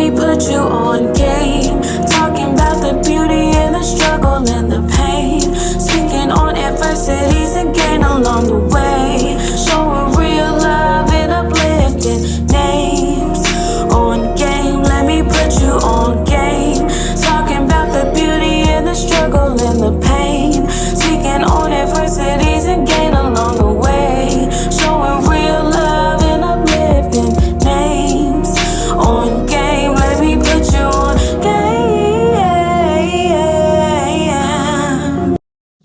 me put you on game. Talking about the beauty and the struggle and the pain. Speaking on adversities and gain along the way. Showing real love and uplifting names. On game, let me put you on game. Talking about the beauty and the struggle and the pain. Speaking on adversities and gain along the way. Showing real love and uplifting names. On game, let me put you on game.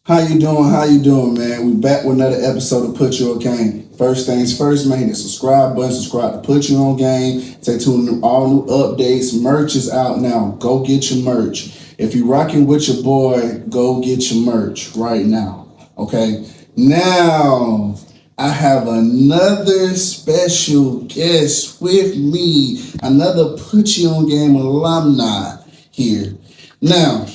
How you doing? How you doing, man? We back with another episode of Put You on Game. First things first, man, the subscribe button. Subscribe to Put You on Game. Stay tuned to all new updates. Merch is out now. Go get your merch. If you're rocking with your boy, go get your merch right now. Okay? Now, I have another special guest with me. Another Put You on Game alumni here. Now,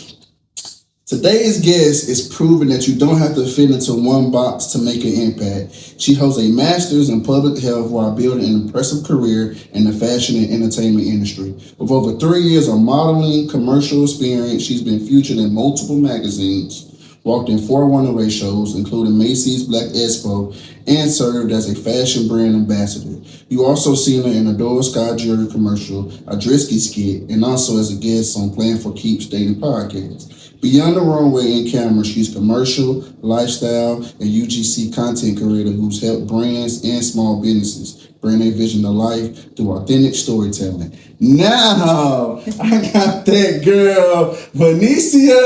today's guest is proving that you don't have to fit into one box to make an impact. She holds a master's in public health while building an impressive career in the fashion and entertainment industry. With over 3 years of modeling, commercial experience, she's been featured in multiple magazines, walked in 4 runway shows, including Macy's Black Expo, and served as a fashion brand ambassador. You also seen her in a Nadora Sky Jewelry commercial, a Druski skit, and also as a guest on Plan for Keeps Dating podcast. Beyond the runway and camera, she's commercial, lifestyle, and UGC content creator who's helped brands and small businesses bring their vision to life through authentic storytelling. Now, I got that girl, Vanicia.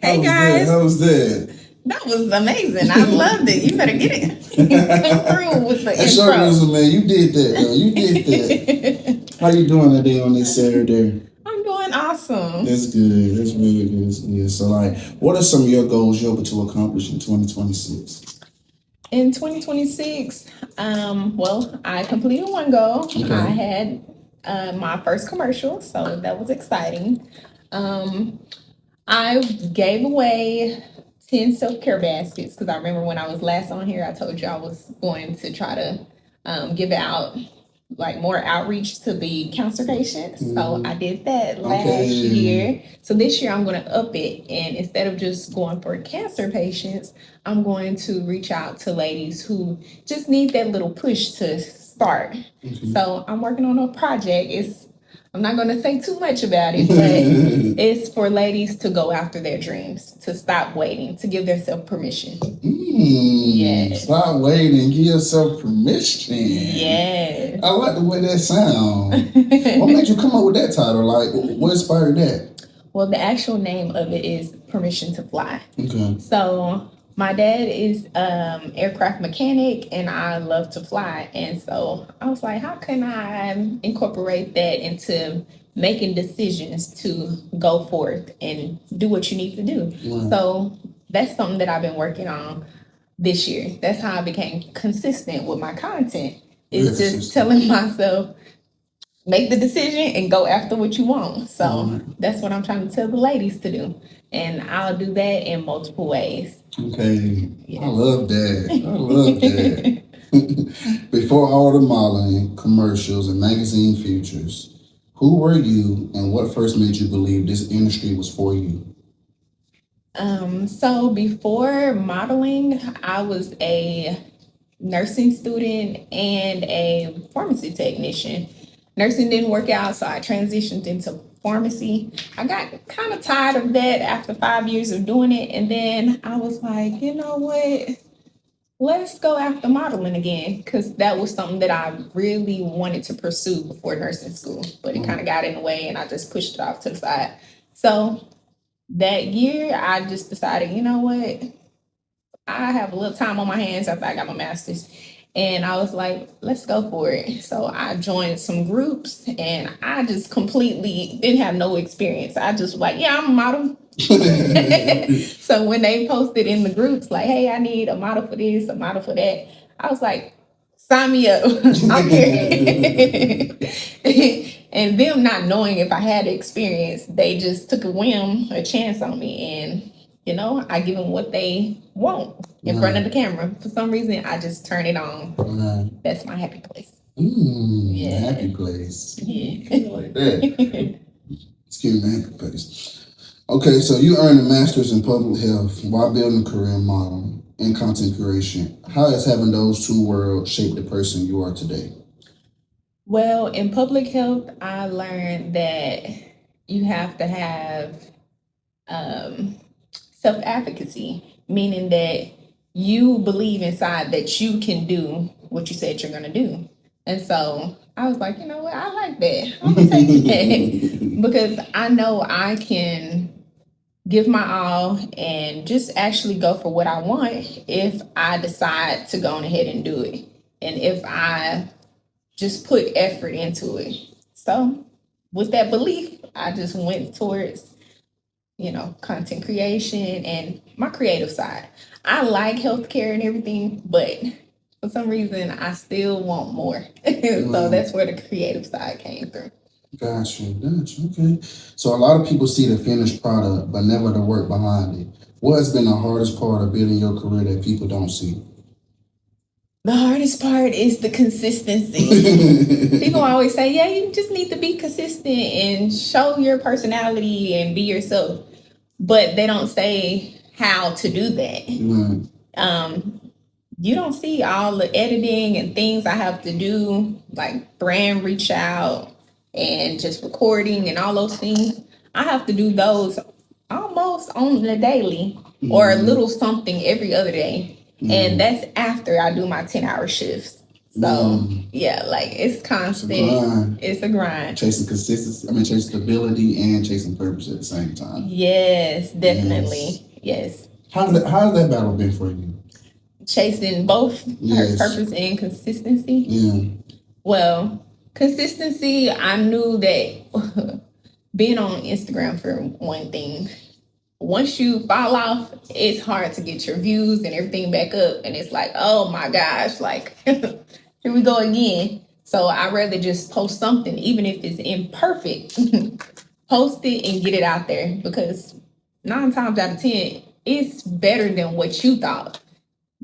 Hey guys. How was that? That was amazing. I loved it. You better get it. Come through with the Hey, intro. man, you did that, though. You did that. How you doing today on this Saturday? I'm doing awesome. That's good. That's really good. That's good. So, like, what are some of your goals you're hoping to accomplish in 2026? In 2026, well, I completed one goal. Okay. I had my first commercial, so that was exciting. I gave away 10 self-care baskets because I remember when I was last on here, I told you I was going to try to give out like more outreach to the cancer patients. So I did that last year. So this year I'm going to up it. And instead of just going for cancer patients, I'm going to reach out to ladies who just need that little push to start. So I'm working on a project. I'm not going to say too much about it, but it's for ladies to go after their dreams, to stop waiting, to give themselves permission. Yes. Stop waiting. Give yourself permission. Yes. I like the way that sounds. What made you come up with that title? Like, what inspired that? Well, the actual name of it is Permission to Fly. Okay. So my dad is aircraft mechanic and I love to fly. And so I was like, how can I incorporate that into making decisions to go forth and do what you need to do? Right. So that's something that I've been working on this year. That's how I became consistent with my content. It's just telling myself, make the decision and go after what you want. So that's what I'm trying to tell the ladies to do. And I'll do that in multiple ways. Okay. Yes. I love that. I love that. Before all the modeling, commercials, and magazine features, who were you and what first made you believe this industry was for you? So before modeling, I was a nursing student and a pharmacy technician. Nursing didn't work out, so I transitioned into pharmacy. I got kind of tired of that after 5 years of doing it. And then I was like, you know what? Let's go after modeling again, because that was something that I really wanted to pursue before nursing school. But it kind of got in the way and I just pushed it off to the side. So that year, I just decided, you know what? I have a little time on my hands after I got my master's. And I was like, let's go for it. So I joined some groups and I just completely didn't have no experience. I just was like, yeah, I'm a model. So when they posted in the groups like, hey, I need a model for this, a model for that, I was like, sign me up. I'm here. And them not knowing if I had experience, they just took a chance on me. And, you know, I give them what they want in front of the camera. For some reason, I just turn it on. That's my happy place. Yeah. Happy place. Yeah. Like that. It's giving me happy place. Okay, so you earned a master's in public health while building a career in modeling and content creation. How has having those two worlds shaped the person you are today? Well, in public health, I learned that you have to have self advocacy, meaning that you believe inside that you can do what you said you're going to do. And so I was like, you know what? I like that. I'm going to take that because I know I can give my all and just actually go for what I want if I decide to go on ahead and do it. And if I just put effort into it. So with that belief, I just went towards, content creation and my creative side. I like healthcare and everything, but for some reason I still want more. So that's where the creative side came through. Gotcha. Okay. So a lot of people see the finished product, but never the work behind it. What has been the hardest part of building your career that people don't see? The hardest part is the consistency. People always say, yeah, you just need to be consistent and show your personality and be yourself. But they don't say how to do that. You don't see all the editing and things I have to do, like brand reach out and just recording and all those things. I have to do those almost on the daily or a little something every other day. And that's after I do my 10-hour shifts. So yeah, like it's constant. It's a grind. Chasing consistency. Chasing stability and chasing purpose at the same time. Yes, definitely. Yes. How's that battle been for you? Chasing both purpose and consistency. Yeah. Well, consistency, I knew that being on Instagram for one thing, once you fall off, it's hard to get your views and everything back up. And it's like, oh my gosh, like, here we go again. So I'd rather just post something, even if it's imperfect, post it and get it out there. Because 9 times out of 10, it's better than what you thought.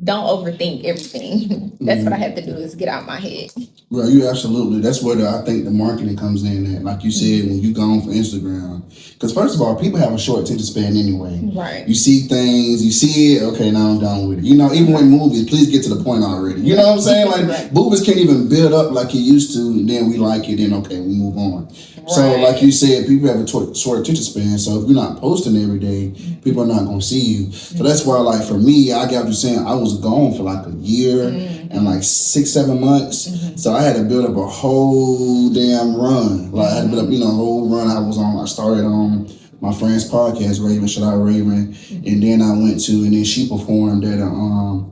Don't overthink everything. That's what I have to do is get out my head. Well, you absolutely. That's where I think the marketing comes in at. Like you said, when you go on for Instagram. Because first of all, people have a short attention span anyway. Right. You see things, you see it, okay, now I'm done with it. Even with movies, please get to the point already. You know what I'm saying? Like, movies can't even build up like it used to, and then we like it, then okay, we move on. Right. So, like you said, people have a short attention span. So, if you're not posting every day, people are not going to see you. So, that's why, like, for me, I got you saying I was gone for like a year and like 6-7 months. So, I had to build up a whole damn run. Like, I had to build up, a whole run I started on my friend's podcast, Raven, shout out Raven. And then I went to, and then she performed at a wine,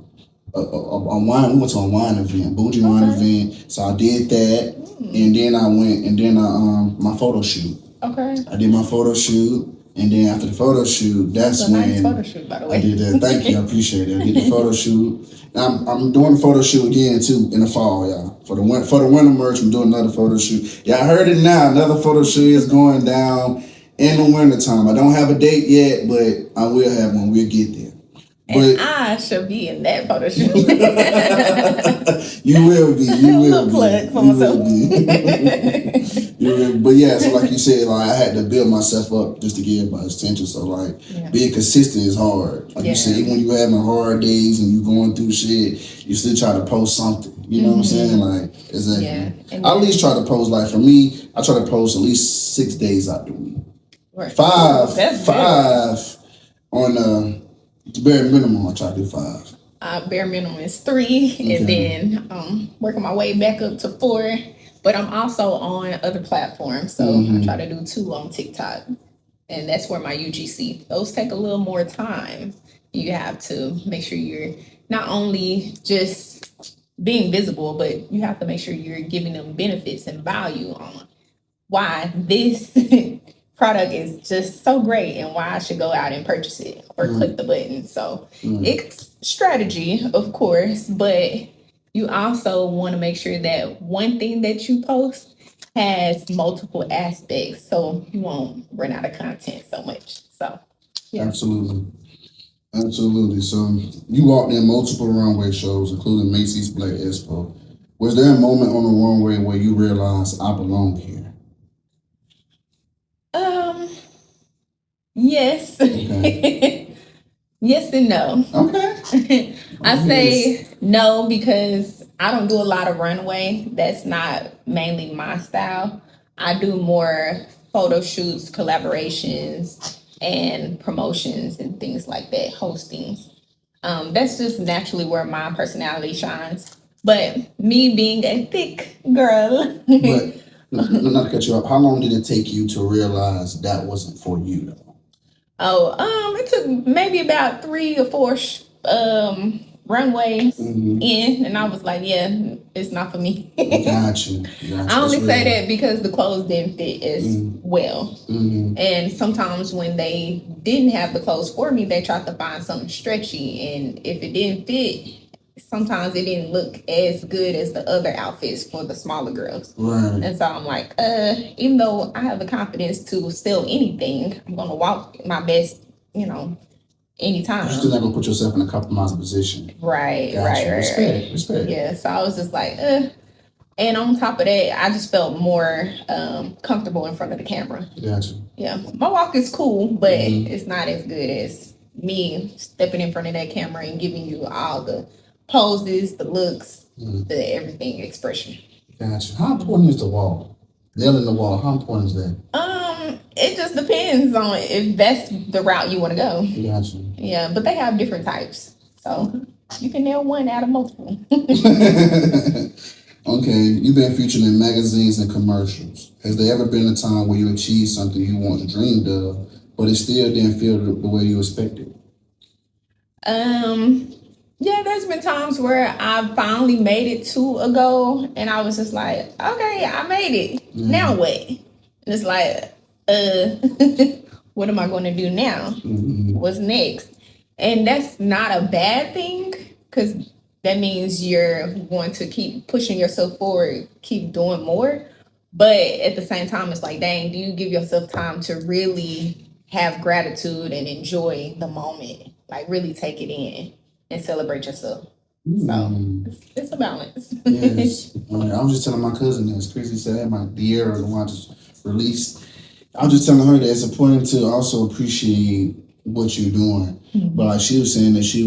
we went to a wine event, bougie wine event. So I did that. And then I went, and then my photo shoot. Okay. I did my photo shoot. And then after the photo shoot, that's when nice photo shoot, by the way. I did that. Thank you, I appreciate it. I did the photo shoot. I'm doing the photo shoot again too in the fall, y'all. For the winter merch, I'm doing another photo shoot. Y'all heard it now. Another photo shoot is going down in the wintertime. I don't have a date yet, but I will have one. We'll get there. And I shall be in that photo shoot. You will be. You will be. Plug for myself. But yeah, so like you said, like I had to build myself up just to get everybody's attention. So like being consistent is hard. Like you said, even when you're having hard days and you're going through shit, you still try to post something. You know what I'm saying? Like exactly. Yeah. I at least try to post. Like for me, I try to post at least 6 days out the week. Right. Five on the bare minimum. I try to do 5. Bare minimum is 3, and then working my way back up to 4. But I'm also on other platforms, so I try to do 2 on TikTok, and that's where my UGC. Those take a little more time. You have to make sure you're not only just being visible, but you have to make sure you're giving them benefits and value on why this product is just so great and why I should go out and purchase it or click the button. So it's strategy, of course, but you also want to make sure that one thing that you post has multiple aspects so you won't run out of content so much. So yeah. Absolutely. So you walked in multiple runway shows, including Macy's Black Expo. Was there a moment on the runway where you realized I belong here? Yes. Okay. Yes and no. Okay. I say no because I don't do a lot of runway. That's not mainly my style. I do more photo shoots, collaborations, and promotions and things like that, hostings. That's just naturally where my personality shines. But me being a thick girl, But not to cut you off, how long did it take you to realize that wasn't for you though? it took maybe about 3 or 4 runways in, and I was like, yeah, it's not for me. Gotcha. I only say that because the clothes didn't fit as well. Mm-hmm. And sometimes when they didn't have the clothes for me, they tried to find something stretchy, and if it didn't fit, sometimes it didn't look as good as the other outfits for the smaller girls. Right. And so I'm like, even though I have the confidence to sell anything, I'm gonna walk my best, anytime. You're still not gonna put yourself in a compromising position. Right, Gotcha. right. Respect. Yeah, so I was just like, And on top of that, I just felt more comfortable in front of the camera. Gotcha. Yeah, my walk is cool, but it's not as good as me stepping in front of that camera and giving you all the poses, the looks, the everything expression. Gotcha. How important is the wall? Nailing the wall. How important is that? It just depends on if that's the route you want to go. Gotcha. Yeah, but they have different types, so you can nail one out of multiple. Okay, you've been featured in magazines and commercials. Has there ever been a time where you achieved something you once dreamed of, but it still didn't feel the way you expected? Yeah, there's been times where I finally made it to a goal, and I was just like, okay, I made it. Now what? And it's like, what am I going to do now? What's next? And that's not a bad thing, because that means you're going to keep pushing yourself forward, keep doing more. But at the same time, it's like, dang, do you give yourself time to really have gratitude and enjoy the moment? Like, really take it in and celebrate yourself. So it's a balance. Yes. I was just telling my cousin this. Chrissy said the year the one I just released. I was just telling her that it's important to also appreciate what you're doing. But like she was saying that she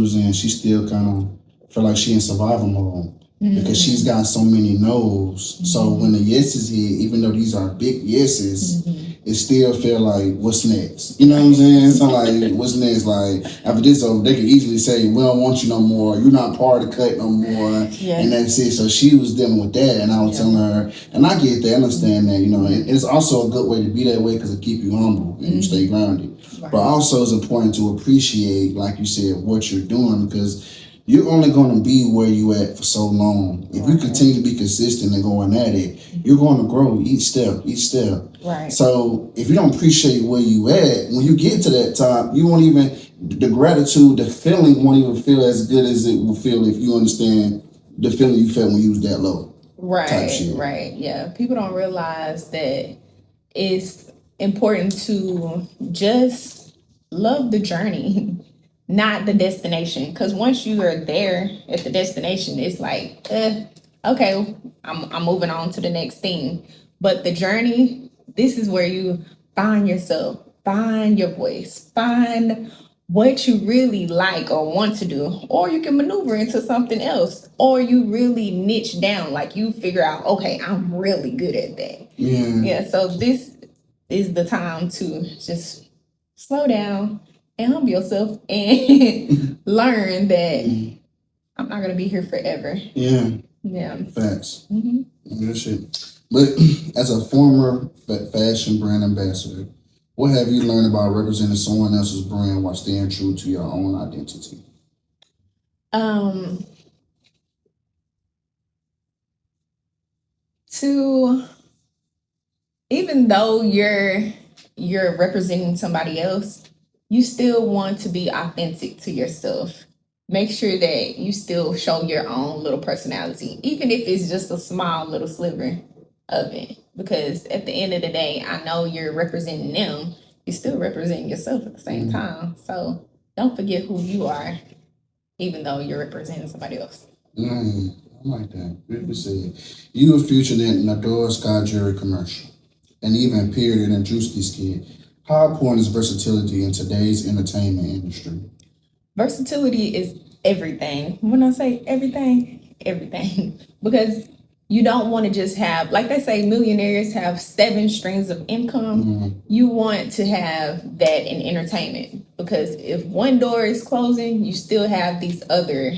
still kind of felt like she in survival mode. Because she's got so many no's. So when the yeses hit, even though these are big yeses, it still feel like, what's next? You know what I'm saying? So like, what's next? Like, after this over, they could easily say, we don't want you no more. You're not part of the cut no more. Yeah. And that's it. So she was dealing with that. And I was telling her, and I get that, I understand that, it's also a good way to be that way because it keep you humble and you stay grounded. Right. But also it's important to appreciate, like you said, what you're doing because you're only going to be where you at for so long. If you continue to be consistent and going at it, you're going to grow each step. Right. So if you don't appreciate where you at, when you get to that top, you won't even, the gratitude, the feeling won't even feel as good as it will feel if you understand the feeling you felt when you was that low. Right. Yeah. People don't realize that it's important to just love the journey. Not the destination, because once you are there at the destination, it's like, okay, I'm moving on to the next thing. But the journey, this is where you find yourself, find your voice, find what you really like or want to do, or you can maneuver into something else, or you really niche down, like you figure out, okay, I'm really good at that. Yeah. So this is the time to just slow down and humble yourself and learn that I'm not gonna be here forever. Yeah. Facts. Good shit. But as a former fashion brand ambassador, what have you learned about representing someone else's brand while staying true to your own identity? To even though you're representing somebody else, you still want to be authentic to yourself. Make sure that you still show your own little personality, even if it's just a small little sliver of it. Because at the end of the day, I know you're representing them. You're still representing yourself at the same time. So don't forget who you are, even though you're representing somebody else. like that. Beautifully said. You were featured in Nadora Sky Jewelry commercial and even appeared in a Druski skit. How important is versatility in today's entertainment industry? Versatility is everything. When I say everything, everything. Because you don't want to just have, like they say, millionaires have 7 streams of income. Mm-hmm. You want to have that in entertainment. Because if one door is closing, you still have these other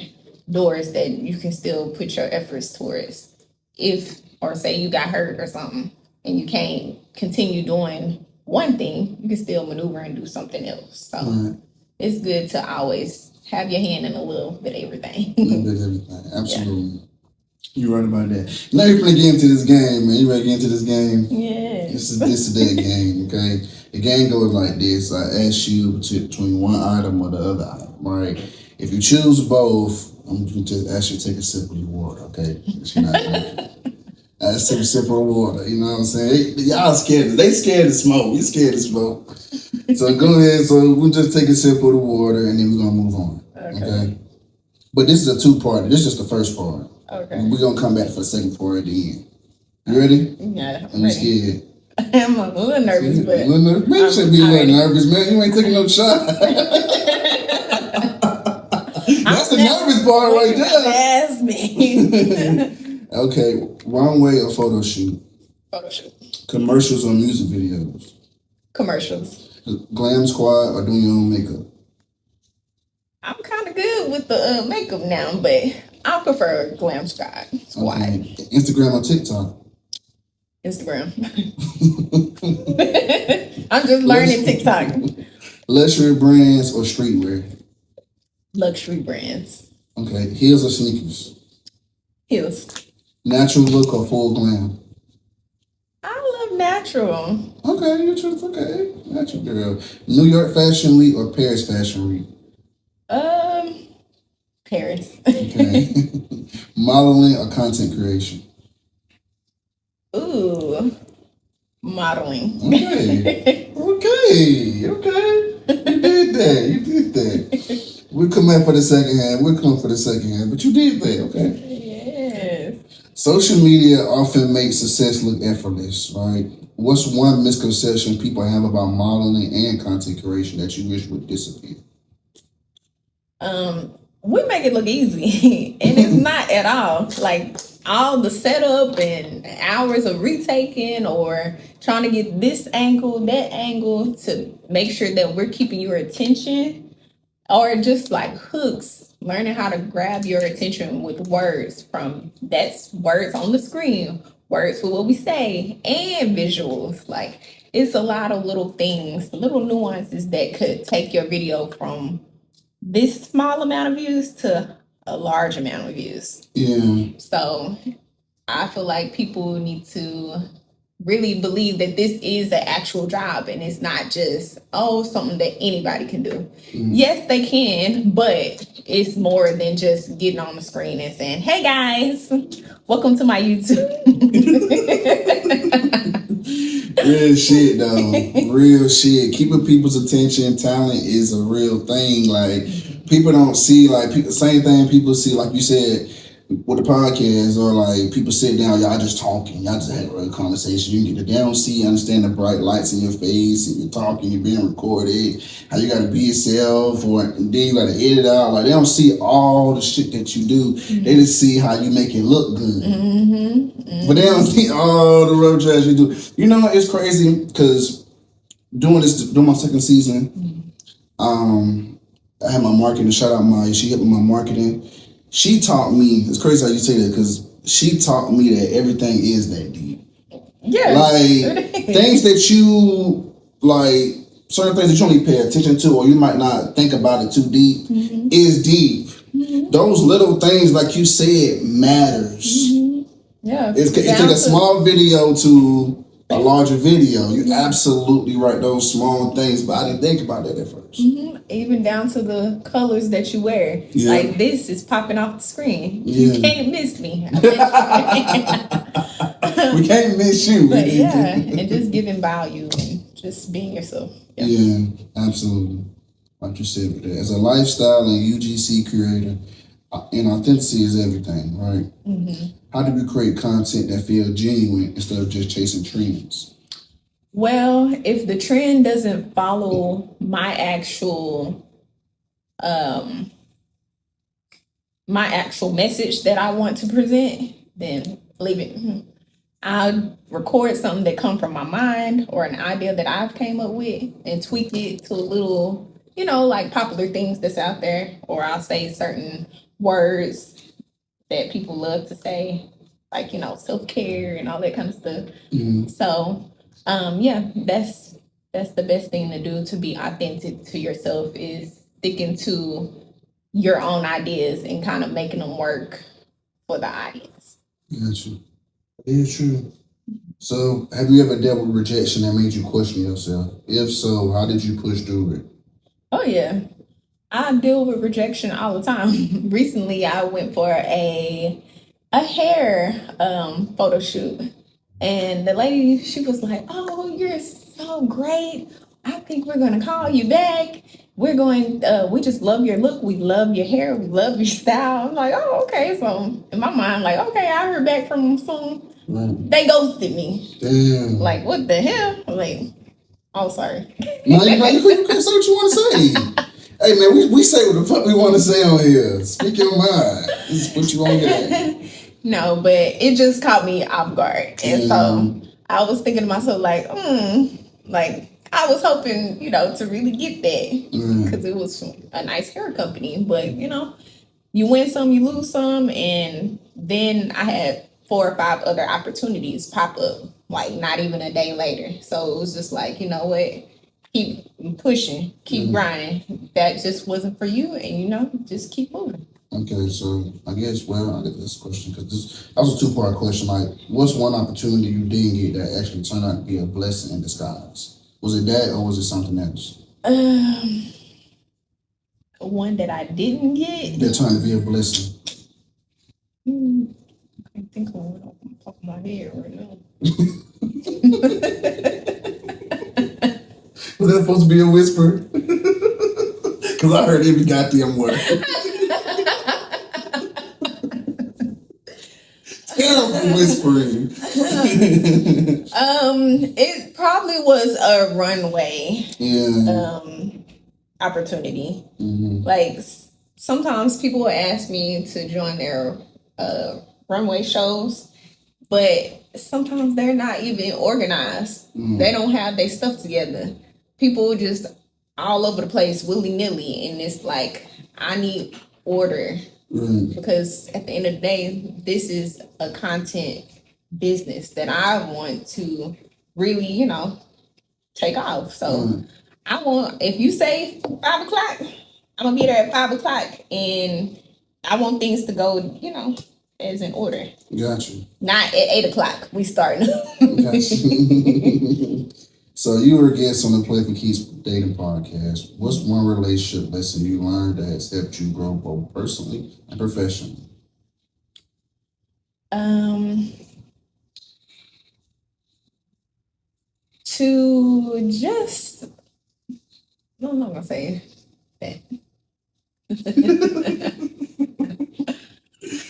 doors that you can still put your efforts towards. If, or say you got hurt or something, and you can't continue doing one thing, you can still maneuver and do something else. So it's good to always have your hand in a little bit of everything. A little bit of everything, absolutely. Yeah. You're right about that. Now you're gonna get into this game, man. You ready to get into this game? Yeah. This is that game, okay? The game goes like this. I ask you between one item or the other item, right? If you choose both, I'm gonna just ask you to take a sip of your water, okay? You're not take a sip of water, you know what I'm saying? Y'all scared. They scared to smoke. We scared to smoke. So go ahead. So we'll just take a sip of the water and then we're gonna move on. Okay? But this is a 2-part. This is just the first part. Okay. We're gonna come back for the second part at the end. You ready? Yeah. I'm scared. I'm a little nervous, but a little nervous. Man, you should be a little nervous, man. You ain't taking no shot. That's the nervous part right there. Ask me. Okay, runway or photo shoot? Photo shoot. Commercials or music videos? Commercials. Glam squad or doing your own makeup? I'm kind of good with the makeup now, but I prefer glam squad. Okay. Instagram or TikTok? Instagram. I'm just learning TikTok. Luxury brands or streetwear? Luxury brands. Okay. Heels or sneakers? Heels. Natural look or full glam? I love natural. Okay, you're true. Okay. Natural girl. New York Fashion Week or Paris Fashion Week? Paris. Okay. Modeling or content creation? Ooh. Modeling. Okay. Okay. You did that. We'll come back for the second hand. But you did that, okay? Yes. Social media often makes success look effortless, right? What's one misconception people have about modeling and content creation that you wish would disappear? We make it look easy, and it's not at all. Like all the setup and hours of retaking or trying to get this angle, that angle to make sure that we're keeping your attention, or just like hooks, learning how to grab your attention with words from that's words on the screen, words for what we say, and visuals. Like it's a lot of little things, little nuances that could take your video from this small amount of views to a large amount of views. Yeah. So I feel like people need to really believe that this is an actual job and it's not just, something that anybody can do. Yes, they can, but it's more than just getting on the screen and saying, hey guys, welcome to my YouTube. Real shit, though. Real shit. Keeping people's attention, talent is a real thing. Like, people don't see, like, same thing people see, like you said, with the podcast, or like people sit down, y'all just talking, y'all just had a real conversation. You get they don't see, understand the bright lights in your face, and you're talking, you're being recorded, how you gotta be yourself, or then you gotta edit out. Like they don't see all the shit that you do. They just see how you make it look good. But they don't see all the road trash you do. You know, it's crazy because doing my second season, I had my marketing. Shout out Maya, she helped with my marketing. She taught me, it's crazy how you say that, because she taught me that everything is that deep. Yeah. Like, things that you, like, certain things that you only pay attention to, or you might not think about it too deep, is deep. Those little things, like you said, matters. Yeah. It take a small video to a larger video. You're absolutely right, those small things, but I didn't think about that at first. Even down to the colors that you wear. Yeah. Like this is popping off the screen. Yeah. You can't miss me. We can't miss you. But yeah, and just giving value and just being yourself. Yeah, absolutely. Like you said, as a lifestyle and UGC creator, and authenticity is everything, right? How do we create content that feels genuine instead of just chasing trends? Well, if the trend doesn't follow my actual message that I want to present, then leave it. I'll record something that come from my mind or an idea that I've came up with and tweak it to a little, like popular things that's out there, or I'll say certain words that people love to say, like, self-care and all that kind of stuff. So, yeah, that's the best thing to do to be authentic to yourself, is sticking to your own ideas and kind of making them work for the audience. Gotcha. Yeah, true. So, have you ever dealt with rejection that made you question yourself? If so, how did you push through it? Oh, yeah. I deal with rejection all the time. Recently, I went for a hair photo shoot. And the lady, she was like, "Oh, you're so great. I think we're going to call you back. We just love your look. We love your hair. We love your style." I'm like, "Oh, okay." So in my mind, like, okay, I heard back from them soon. Right. They ghosted me. Damn. Like, what the hell? I'm like, oh, sorry. No, you can say what you want to say. Hey, man, we say what the fuck we want to say on here. Speak your mind. This is what you want to get. No, but it just caught me off guard. And so I was thinking to myself, like, like, I was hoping, to really get that, because it was a nice hair company. But, you win some, you lose some. And then I had 4 or 5 other opportunities pop up, like not even a day later. So it was just like, you know what? Keep pushing, keep grinding. That just wasn't for you. And, just keep moving. Okay, so I get this question, because that was a 2-part question. Like, what's one opportunity you didn't get that actually turned out to be a blessing in disguise? Was it that, or was it something else? One that I didn't get that turned to be a blessing. I can't think of one off the top of my head right now. Was that supposed to be a whisper? Because I heard every goddamn word. Terrible whispering. It probably was a runway opportunity. Like, sometimes people will ask me to join their runway shows, but sometimes they're not even organized. They don't have their stuff together. People just all over the place, willy-nilly, and it's like, I need order. Because at the end of the day, this is a content business that I want to really, take off. So I want, if you say 5 o'clock, I'm gonna be there at 5 o'clock, and I want things to go, as in order. Gotcha. Not at 8 o'clock. We starting. Gotcha. So you were a guest on the Play for Keys Dating podcast. What's one relationship lesson you learned that has helped you grow both personally and professionally? To just, no, I'm not gonna say that.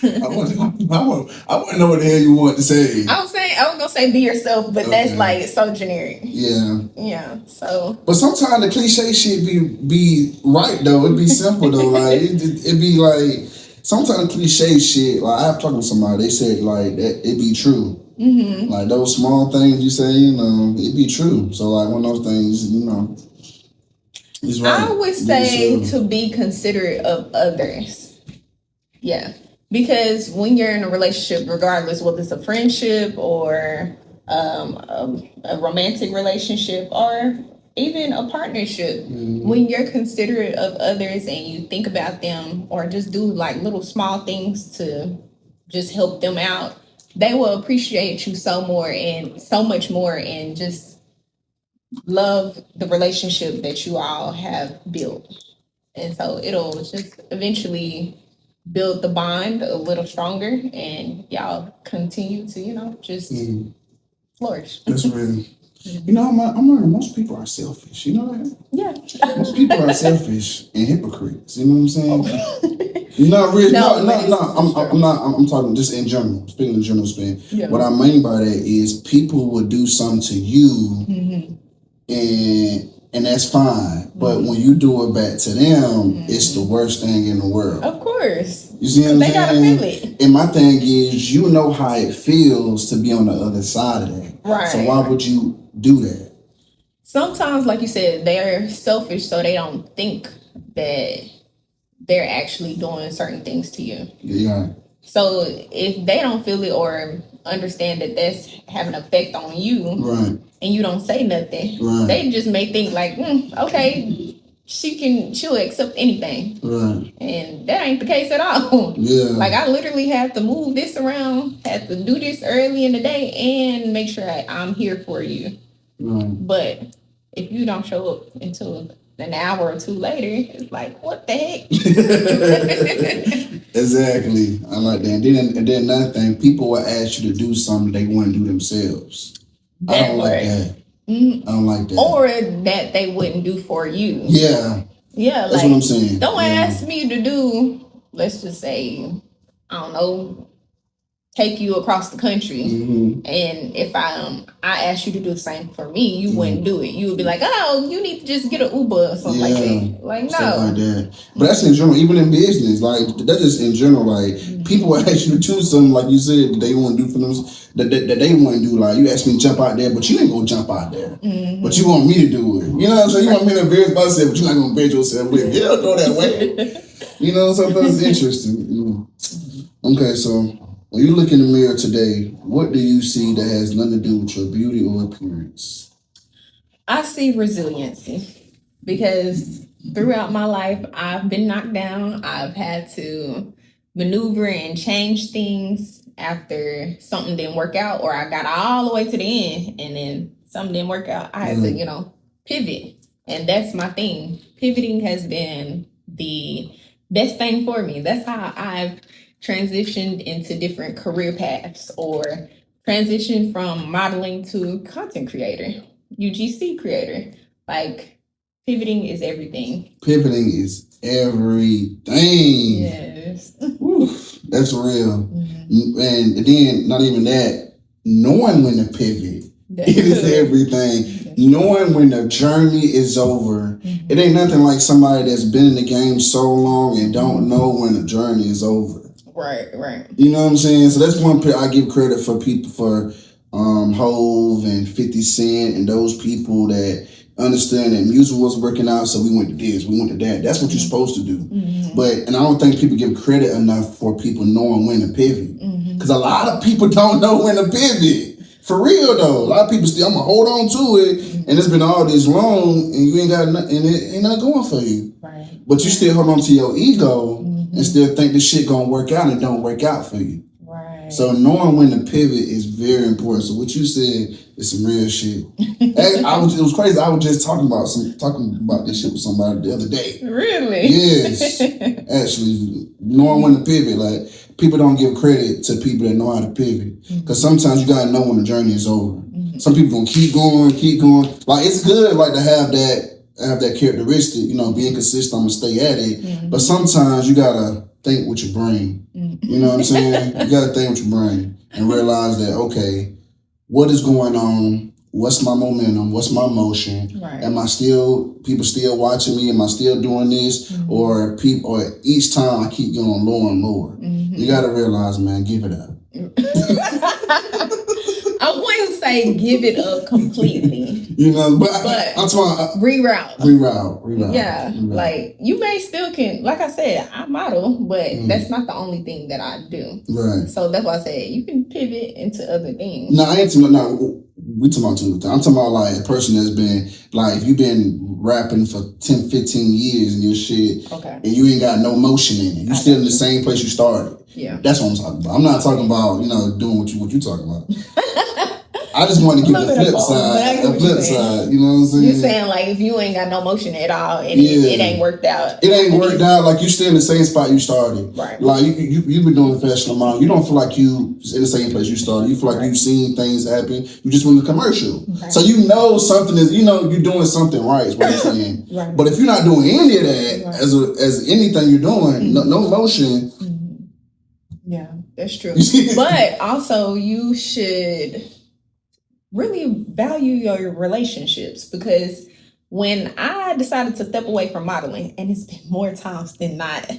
I want to know what the hell you want to say. I was gonna say be yourself, but that's like so generic. Yeah. So, but sometimes the cliche shit be right though. It be simple though. Like it be like sometimes cliche shit. Like I've talked to somebody. They said like that it be true. Like those small things you say, it be true. So like one of those things, it's right. I would say to be considerate of others. Yeah. Because when you're in a relationship, regardless whether it's a friendship or a romantic relationship or even a partnership, when you're considerate of others and you think about them or just do like little small things to just help them out, they will appreciate you so much more and just love the relationship that you all have built. And so it'll just eventually build the bond a little stronger, and y'all continue to, just flourish. That's really, I'm learning most people are selfish. You know that? Yeah. Most people are selfish and hypocrites. You know what I'm saying? Not really. No, No. I'm talking just in general. Speaking in general spin. Yeah. What I mean by that is people would do something to you, and that's fine. But when you do it back to them, it's the worst thing in the world. Of course. You see what I'm saying? They gotta feel it. And my thing is, you know how it feels to be on the other side of that. Right. So why would you do that? Sometimes, like you said, they're selfish, so they don't think that they're actually doing certain things to you. Yeah. So if they don't feel it or understand that that's having an effect on you, right, and you don't say nothing, right, they just may think like, okay, she'll accept anything, right, and that ain't the case at all. Yeah. Like I literally have to move this around, have to do this early in the day, and make sure I'm here for you. Right. But if you don't show up until an hour or two later, it's like, what the heck? Exactly. I like that. And then another thing, people will ask you to do something they want to do themselves. I don't like that. I don't like that. Or that they wouldn't do for you. Yeah. Yeah, that's what I'm saying. Don't ask me to do, let's just say, I don't know, take you across the country, and if I asked you to do the same for me, you wouldn't do it. You would be like, oh, you need to just get an Uber or something like that. Like, no. Stuff like that. But that's in general, even in business. Like, that's just in general. Like, people will ask you to do something, like you said, that they want to do for them, that they want to do. Like, you ask me to jump out there, but you ain't going to jump out there. But you want me to do it. You know what I'm saying? You want me to embarrass myself, but you're not going to embarrass yourself with it. You don't go that way. You know, sometimes it's interesting. Okay, so when you look in the mirror today, what do you see that has nothing to do with your beauty or appearance? I see resiliency, because throughout my life, I've been knocked down. I've had to maneuver and change things after something didn't work out, or I got all the way to the end and then something didn't work out. I had to, pivot. And that's my thing. Pivoting has been the best thing for me. That's how I've transitioned into different career paths, or transitioned from modeling to content creator, UGC creator. Like, pivoting is everything. Pivoting is everything. Yes. That's real. And then, not even that, knowing when to pivot, it is everything. Knowing when the journey is over. It ain't nothing like somebody that's been in the game so long and don't know when the journey is over. Right. You know what I'm saying? So that's one I give credit for people, for Hove and 50 Cent and those people that understand that music was working out, so we went to this, we went to that. That's what you're supposed to do. And I don't think people give credit enough for people knowing when to pivot. Because a lot of people don't know when to pivot. For real though, a lot of people still, I'm gonna hold on to it, and it's been all this long, and you ain't got nothing, and it ain't not going for you. Right. But you still hold on to your ego and still think this shit gonna work out, and don't work out for you. Right. So knowing when to pivot is very important. So what you said is some real shit. It was crazy. I was just talking about this shit with somebody the other day. Really? Yes. Actually, knowing when to pivot, like, people don't give credit to people that know how to pivot. Because sometimes you gotta know when the journey is over. Some people gonna keep going. Like, it's good, like, to have that characteristic, being consistent, I'm gonna stay at it. But sometimes you gotta think with your brain. You know what I'm saying? You gotta think with your brain and realize that, okay, what is going on? What's my momentum? What's my motion? Right. Am I people still watching me? Am I still doing this? Or each time I keep going lower and lower. You gotta realize, man, give it up. I wouldn't say give it up completely. But I'm talking reroute. Yeah, like, you may still can, like I said, I model, but that's not the only thing that I do. Right. So that's why I said you can pivot into other things. No, I ain't talking about, we talking about two things. I'm talking about, like, a person that's been, like, if you've been rapping for 10, 15 years and your shit, and you ain't got no motion in it. You still in the same place you started. Yeah. That's what I'm talking about. I'm not talking about, doing what you talking about. I just want to give A the little bit of flip both, but I side. get The what you're flip saying. side. You know what I'm saying? You're saying like if you ain't got no motion at all, and Yeah. it ain't worked out. It ain't worked out. Like you still in the same spot you started. Right. Like you've been doing fashion amount. You don't feel like you in the same place you started. You feel like you've seen things happen. You just went to commercial. Right. So you know something is, you're doing something right is what I'm saying. Right. But if you're not doing any of that as anything you're doing, no motion. Yeah, that's true. But also you should really value your relationships, because when I decided to step away from modeling, and it's been more times than not,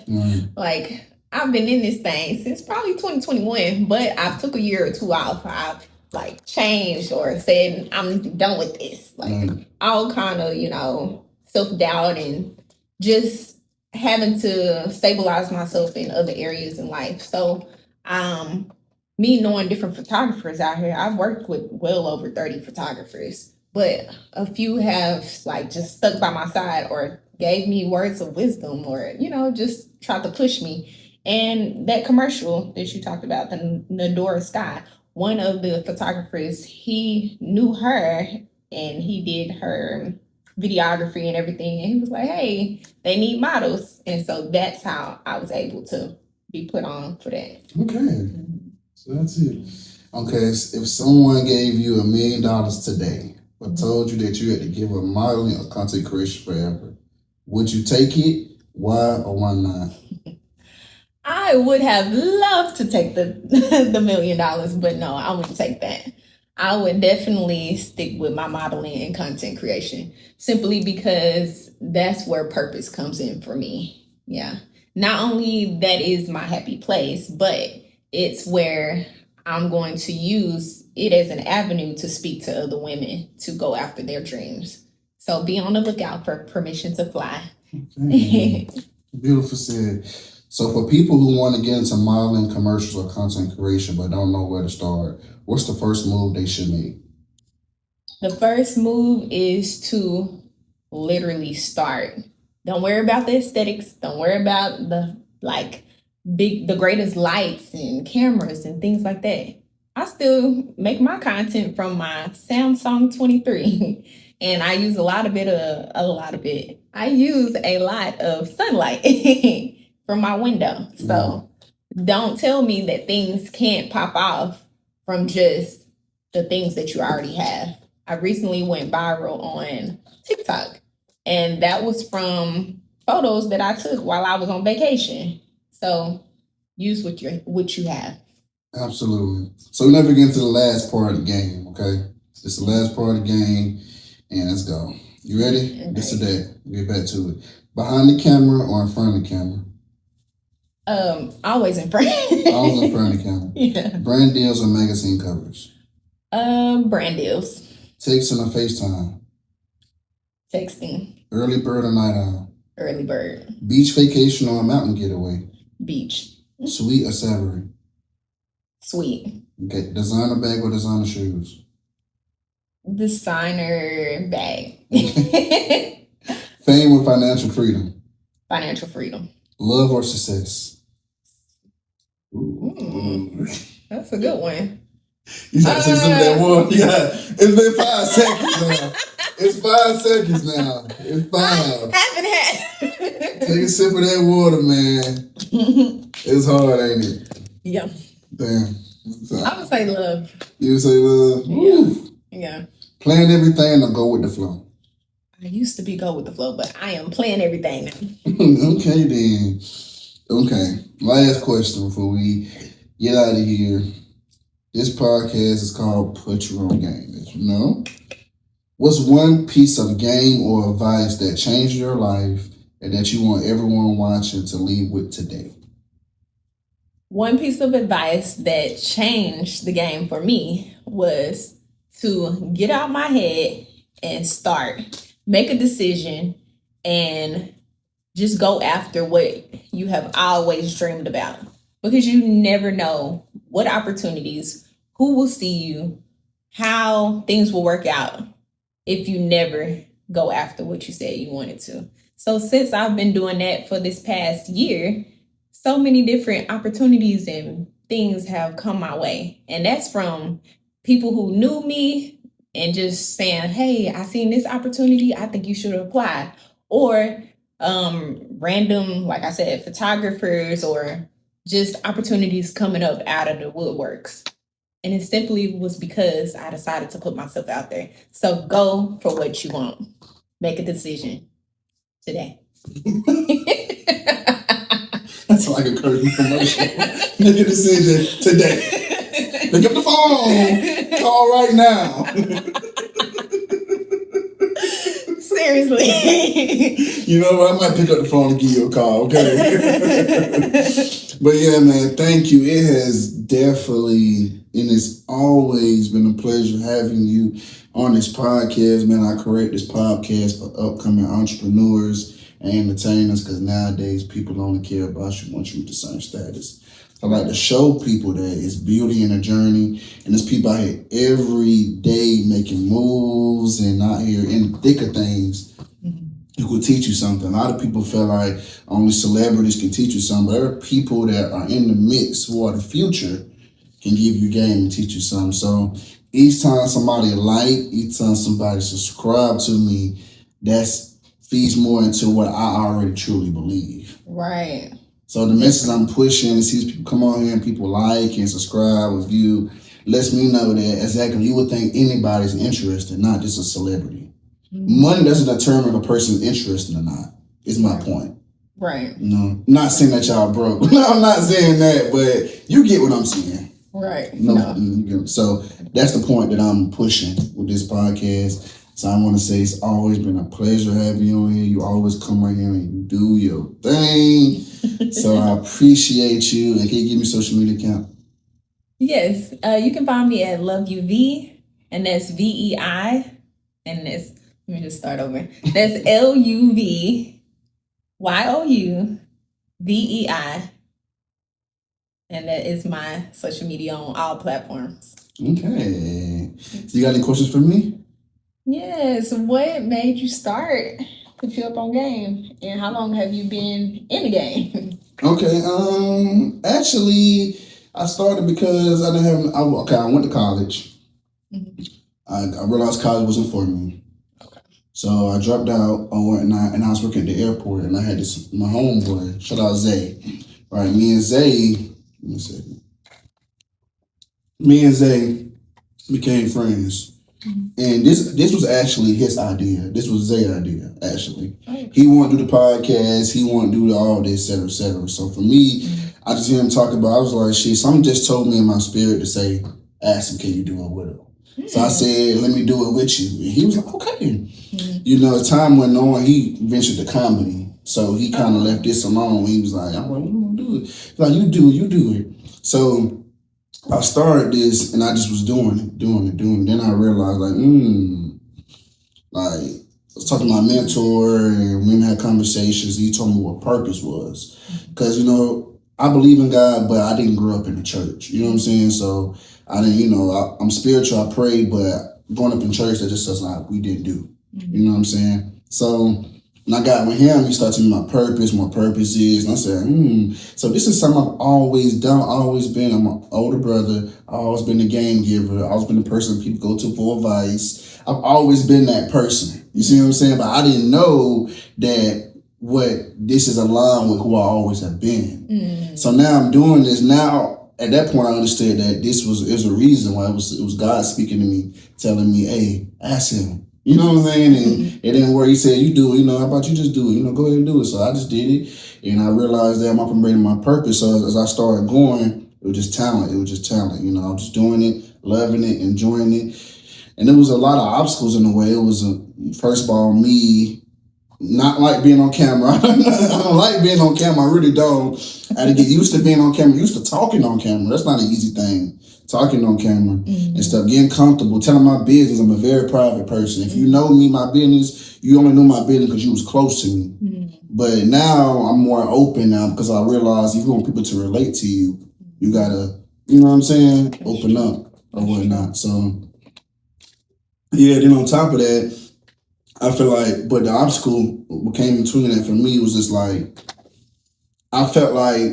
like I've been in this thing since probably 2021, but I took a year or two off. I've like changed or said I'm done with this. Like all kind of, self-doubt and just having to stabilize myself in other areas in life. So me knowing different photographers out here, I've worked with well over 30 photographers, but a few have like just stuck by my side or gave me words of wisdom or, just tried to push me. And that commercial that you talked about, the Nadora Sky, one of the photographers, he knew her and he did her videography and everything. And he was like, hey, they need models. And so that's how I was able to be put on for that. Okay. So that's it. Okay, if someone gave you $1 million today, but told you that you had to give up modeling or content creation forever, would you take it? Why or why not? I would have loved to take the $1 million, but no, I wouldn't take that. I would definitely stick with my modeling and content creation, simply because that's where purpose comes in for me. Yeah. Not only that is my happy place, but it's where I'm going to use it as an avenue to speak to other women to go after their dreams. So be on the lookout for Permission to Fly. Okay. Beautiful said. So for people who want to get into modeling, commercials, or content creation but don't know where to start, what's the first move they should make? The first move is to literally start. Don't worry about the aesthetics. Don't worry about the greatest lights and cameras and things like that. I still make my content from my Samsung 23 and I use a lot of it. I use a lot of sunlight from my window. So don't tell me that things can't pop off from just the things that you already have. I recently went viral on TikTok, and that was from photos that I took while I was on vacation. So use what you have. Absolutely. So we never get into the last part of the game, okay? It's the last part of the game, and let's go. You ready? Okay. This is that. We'll get back to it. Behind the camera or in front of the camera? Always in front. Always in front of the camera. Yeah. Brand deals or magazine covers? Brand deals. Texting or FaceTime? Texting. Early bird or night owl? Early bird. Beach vacation or a mountain getaway? Beach. Sweet or savory? Sweet. Okay. Designer bag or designer shoes? Designer bag. Fame or financial freedom? Financial freedom. Love or success? That's a good one. You gotta say some of that water. Yeah. It's been 5 seconds now. It's 5 seconds now. It's 5. I haven't had. Take a sip of that water, man. It's hard, ain't it? Yeah. Damn. I would say love. You would say love? Yeah. Plan everything or go with the flow? I used to be go with the flow, but I am playing everything now. Okay, then. Okay. Last question before we get out of here. This podcast is called Put Your Own Game, as you know. What's one piece of game or advice that changed your life and that you want everyone watching to leave with today? One piece of advice that changed the game for me was to get out my head and start. Make a decision and just go after what you have always dreamed about. Because you never know what opportunities, who will see you, how things will work out if you never go after what you said you wanted to. So since I've been doing that for this past year, so many different opportunities and things have come my way. And that's from people who knew me and just saying, hey, I seen this opportunity, I think you should apply. Or random, like I said, photographers or just opportunities coming up out of the woodworks. And it simply was because I decided to put myself out there. So go for what you want. Make a decision today. That's like a curtain commercial. Make a decision today. Pick up the phone. Call right now. Seriously. You know what? I might pick up the phone and give you a call, okay? But yeah, man, thank you. It has definitely, and it's always been a pleasure having you on this podcast, man. I create this podcast for upcoming entrepreneurs and entertainers because nowadays people only care about you once you reach a certain status. I like to show people that it's beauty in a journey, and there's people out here every day making moves and out here in the thick of things. Who could teach you something. A lot of people feel like only celebrities can teach you something, but there are people that are in the mix who are the future can give you game and teach you something. So each time somebody each time somebody subscribe to me, that's feeds more into what I already truly believe. Right. So the message I'm pushing is these people come on here and people like and subscribe, review, lets me know that exactly you would think anybody's interested, not just a celebrity. Money doesn't determine if a person's interested or not, is my point. Right. No, not saying that y'all broke. No, I'm not saying that, but you get what I'm saying. Right. No. So that's the point that I'm pushing with this podcast. So I want to say it's always been a pleasure having you on here. You always come right here and you do your thing. So I appreciate you. And can you give me a social media account? Yes. You can find me at LoveYouV, and that's VEI, and that's, let me just start over. That's LUVYOUVEI. And that is my social media on all platforms. Okay. So you got any questions for me? Yes. What made you start? Put you up on game? And how long have you been in the game? Okay. Actually, I started because I went to college. Mm-hmm. I realized college wasn't for me. So I dropped out and whatnot, and I was working at the airport, and I had my homeboy, shout out Zay. All right, me and Zay became friends. Mm-hmm. And this was actually his idea. This was Zay's idea, actually. Oh. He wanted to do the podcast, he wanted to do all this, et cetera, et cetera. So for me, I just hear him talk about, I was like, shit, something just told me in my spirit to say, ask him, can you do it with him? So I said, let me do it with you. And he was like, okay. Mm-hmm. You know, as time went on, he ventured to comedy. So he kind of left this alone. He was like, I'm like, what am I gonna do it? He's like, you do it. So I started this and I just was doing it. Then I realized I was talking to my mentor and we had conversations. He told me what purpose was. Because, you know, I believe in God, but I didn't grow up in the church. You know what I'm saying? So I didn't, you know, I'm spiritual, I pray, but growing up in church, that just something like we didn't do. Mm-hmm. You know what I'm saying? So when I got with him, he started telling me my purpose is, and I said, so this is something I've always done, always been. I'm an older brother, I've always been the game giver, I've always been the person people go to for advice. I've always been that person. You see what I'm saying? But I didn't know that this is aligned with who I always have been. Mm. So now I'm doing this. Now, at that point, I understood that it was a reason why it was God speaking to me, telling me, hey, ask him. You know what I'm saying? And it didn't work. He said, you do it. You know, how about you just do it? You know, go ahead and do it. So I just did it. And I realized that I'm operating my purpose. So as I started going, it was just talent. You know, I was just doing it, loving it, enjoying it. And there was a lot of obstacles in the way. It was, first of all, me not like being on camera. I don't like being on camera. I really don't. I had to get used to being on camera, used to talking on camera. That's not an easy thing, talking on camera and stuff, getting comfortable, telling my business. I'm a very private person. If you know me, my business, you only know my business because you was close to me. But now I'm more open now because I realize if you want people to relate to you, you gotta, you know what I'm saying, open up or whatnot. So yeah, then on top of that, I feel like, but the obstacle came between that for me was just like, I felt like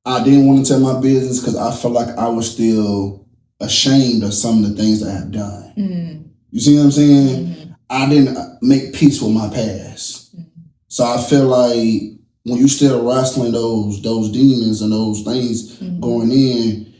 I didn't want to tell my business because I felt like I was still ashamed of some of the things that I've done. You see what I'm saying? I didn't make peace with my past. So I feel like when you still wrestling those demons and those things going in,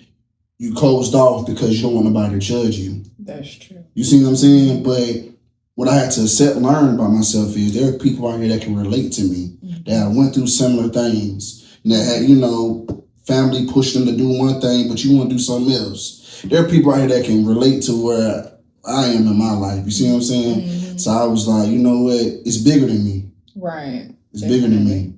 you closed off because you don't want nobody to judge you. That's true. You see what I'm saying? But what I had to learn about myself is there are people out here that can relate to me, that I went through similar things, and that had, you know, family pushed them to do one thing, but you want to do something else. There are people out here that can relate to where I am in my life. You see what I'm saying? So I was like, you know what? It's bigger than me. Right. It's bigger than me.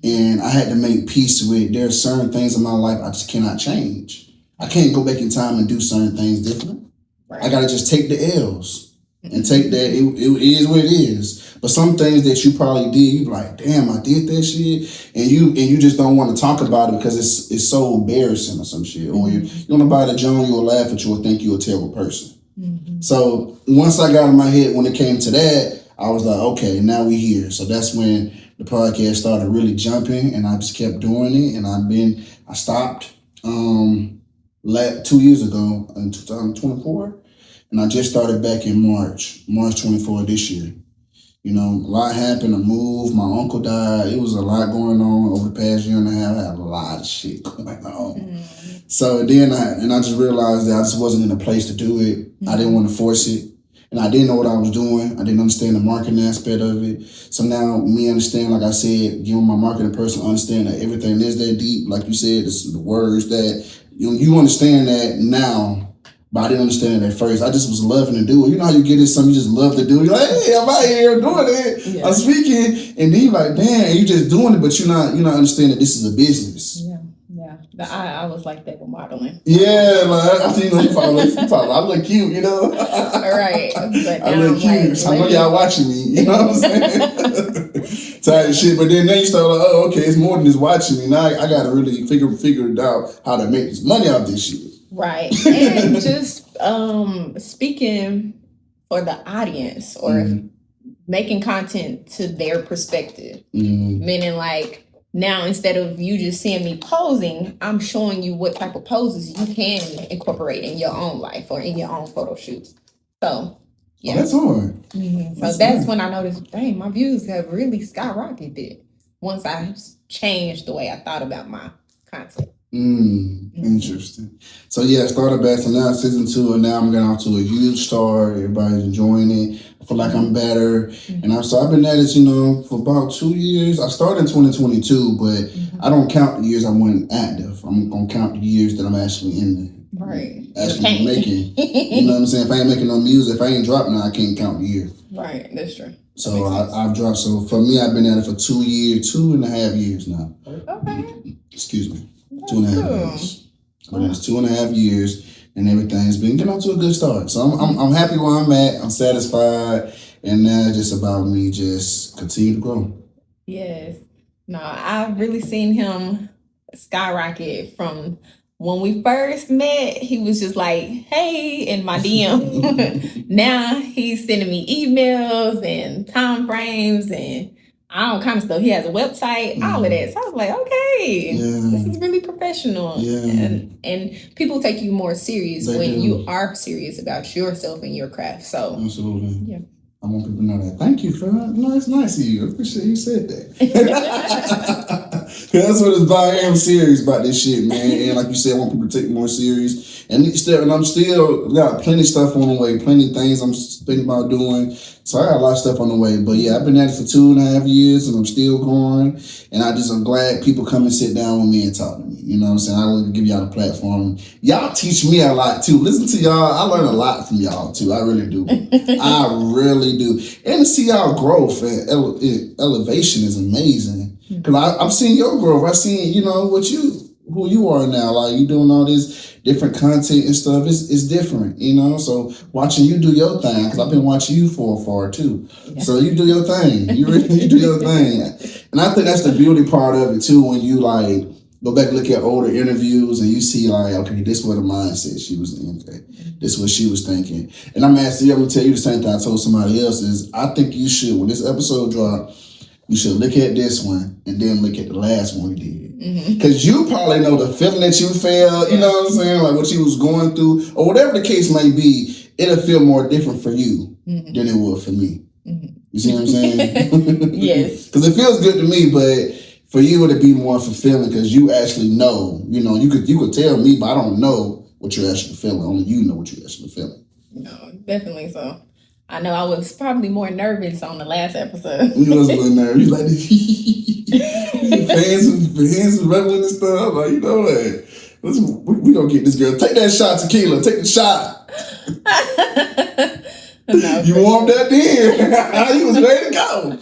And I had to make peace with there are certain things in my life I just cannot change. I can't go back in time and do certain things different. Right. I got to just take the L's. And take that, it is what it is. But some things that you probably did, you be like, damn, I did that shit. And you just don't want to talk about it because it's so embarrassing or some shit. Or you don't know nobody to join you or laugh at you or think you're a terrible person. So once I got in my head when it came to that, I was like, okay, now we here. So that's when the podcast started really jumping, and I just kept doing it. And I stopped 2 years ago in 2024. And I just started back in March 24 this year. You know, a lot happened. I moved. My uncle died. It was a lot going on over the past year and a half. I had a lot of shit going on. So then I just realized that I just wasn't in a place to do it. I didn't want to force it. And I didn't know what I was doing. I didn't understand the marketing aspect of it. So now me understand, like I said, giving my marketing person understand that everything is that deep. Like you said, it's the words that you understand that now. But I didn't understand it at first. I just was loving to do it. You know how you get it, something you just love to do. You're like, hey, I'm out here doing it. Yeah. I'm speaking. And then you're like, damn, you just doing it, but you're not understanding that this is a business. Yeah. I was like that with modeling. Yeah, like I think you probably I look cute, you know. Right. But I look cute. Like, I know y'all watching me, you know what I'm saying? Tired of shit. But then you start like, oh, okay, it's more than just watching me. Now I gotta really figure it out how to make this money out of this shit. Right. And just speaking for the audience or making content to their perspective. Meaning like now instead of you just seeing me posing, I'm showing you what type of poses you can incorporate in your own life or in your own photo shoots. So yeah. Oh, that's hard. So that's when I noticed, dang, my views have really skyrocketed once I changed the way I thought about my content. Interesting. So yeah, I started back to now season 2, and now I'm getting off to a huge start. Everybody's enjoying it. I feel like I'm better, and I've been at it, for about 2 years. I started in 2022, but I don't count the years I wasn't active. I'm gonna count the years that I'm actually in there. Right. Actually making. You know what I'm saying? If I ain't making no music, if I ain't dropping, I can't count the year. Right. That's true. So I've dropped. So for me, I've been at it for 2.5 years now. Okay. Excuse me. 2.5 years. But it's 2.5 years, and everything's been getting off to a good start. So I'm happy where I'm at. I'm satisfied, and now it's just about me just continue to grow. Yes. No, I've really seen him skyrocket from when we first met. He was just like, hey, in my DM. Now he's sending me emails and time frames and all kind of stuff. He has a website, all of that. So I was like, okay, this is really professional. Yeah. And people take you more serious when you are serious about yourself and your craft. So absolutely. Yeah. I want people to know that. Thank you for that. No, it's nice of you. I appreciate you said that. That's what it's about. I am serious about this shit, man. And like you said, I want people to take it more serious. And I'm still got plenty of stuff on the way, plenty of things I'm thinking about doing. So I got a lot of stuff on the way. But yeah, I've been at it for 2.5 years, and I'm still going. And I'm glad people come and sit down with me and talk to me. You know what I'm saying? I will give y'all a platform. Y'all teach me a lot too. Listen to y'all. I learn a lot from y'all too. I really do. I really do. And to see y'all growth and elevation is amazing. Because I've seen your growth. I've seen, who you are now. Like, you doing all this different content and stuff. It's different, So watching you do your thing, because I've been watching you for far too. Yeah. So you do your thing. You do your thing. And I think that's the beauty part of it too, when you like go back and look at older interviews and you see like, okay, this is what the mindset she was in. Okay, this is what she was thinking. And I'm going to tell you the same thing I told somebody else is I think you should, when this episode drop, you should look at this one and then look at the last one we did. Because you probably know the feeling that you felt, you know what I'm saying? Like what you was going through, or whatever the case may be, it'll feel more different for you than it would for me. You see what I'm saying? Yes. Because it feels good to me, but for you it'd be more fulfilling because you actually know. You know, you could tell me, but I don't know what you're actually feeling. Only you know what you're actually feeling. No, definitely so. I know I was probably more nervous on the last episode. You was a little nervous. You like fans was reveling and stuff. Like, you know what? We gonna get this girl. Take that shot, tequila. Take the shot. No, you warmed that in. You was ready to go.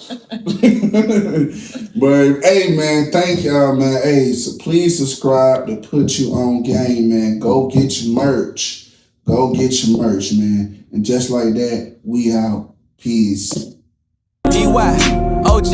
But hey, man, thank y'all, man. Hey, so please subscribe to Put You On Game, man. Go get your merch. Go get your merch, man. And just like that, we out. Peace. DY, OG.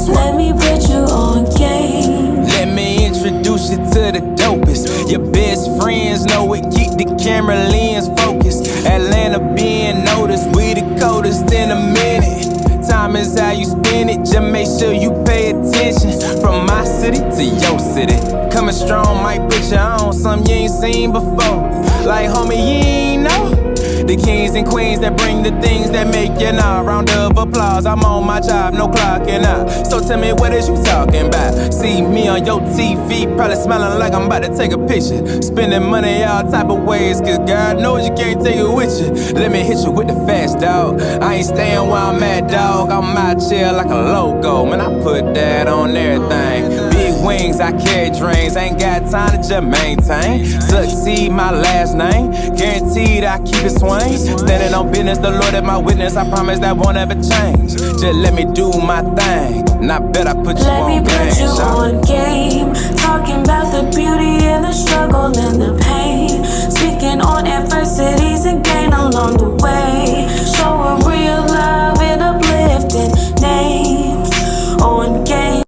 Let me put you on game. Let me introduce you to the dopest. Your best friends know it, keep the camera lens focused. Atlanta being noticed, we the coldest in a minute. Time is how you spend it, just make sure you pay attention. From my city to your city, coming strong, might put you on something you ain't seen before. Like homie, you ain't know. The kings and queens that bring the things that make you know. Round of applause, I'm on my job, no clocking out. So tell me, what is you talking about? See me on your TV, probably smelling like I'm about to take a picture. Spending money all type of ways, cause God knows you can't take it with you. Let me hit you with the fast, dog. I ain't staying where I'm at, dog. I'm out here like a logo, man, I put that on everything. Big wings, I carry dreams, ain't got time to just maintain. Succeed, my last name, guaranteed I keep it swing. Standing on business, the Lord is my witness. I promise that won't ever change. Just let me do my thing, and I bet I put you Let me on put game. you on game. Talking about the beauty and the struggle and the pain. Speaking on adversities and gain along the way.